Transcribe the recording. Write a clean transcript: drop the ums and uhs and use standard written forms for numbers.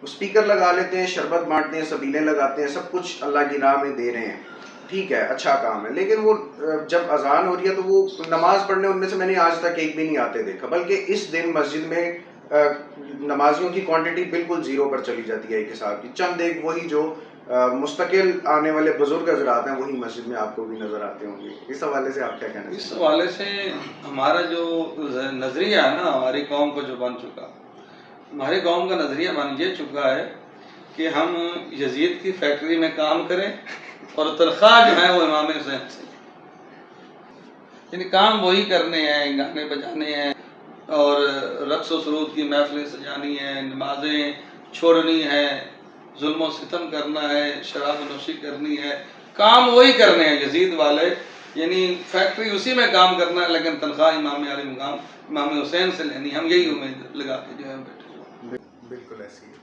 Speaker لگا لیتے ہیں، شربت بانٹتے ہیں، سبیلیں لگاتے ہیں، سب کچھ اللہ کی راہ میں دے رہے ہیں، ٹھیک ہے، اچھا کام ہے، لیکن وہ جب اذان ہو رہی ہے تو وہ نماز پڑھنے ان میں سے میں نے آج تک ایک بھی نہیں آتے دیکھا، بلکہ اس دن مسجد میں نمازیوں کی کوانٹٹی بالکل زیرو پر چلی جاتی ہے ایک حساب کی، چند ایک وہی جو مستقل آنے والے بزرگ حضرات ہیں وہی مسجد میں آپ کو بھی نظر آتے ہوں گے. اس حوالے سے آپ کیا کہنا اس حوالے سے ہمارا جو نظریہ ہے نا ہماری قوم کو جو بن چکا، ہماری قوم کا نظریہ بن یہ چکا ہے کہ ہم یزید کی فیکٹری میں کام کریں اور تنخواہ جو ہے وہ امام حسین سے، یعنی کام وہی کرنے ہیں، گانے بجانے ہیں اور رقص و سرود کی محفلیں سجانی ہیں، نمازیں چھوڑنی ہے، ظلم و ستم کرنا ہے، شراب نوشی کرنی ہے، کام وہی کرنے ہیں یزید والے، یعنی فیکٹری اسی میں کام کرنا ہے لیکن تنخواہ امام علی مقام امام حسین سے لینی. ہم یہی امید لگا کے جو ہے بیٹھے. بالکل ایسی ہے.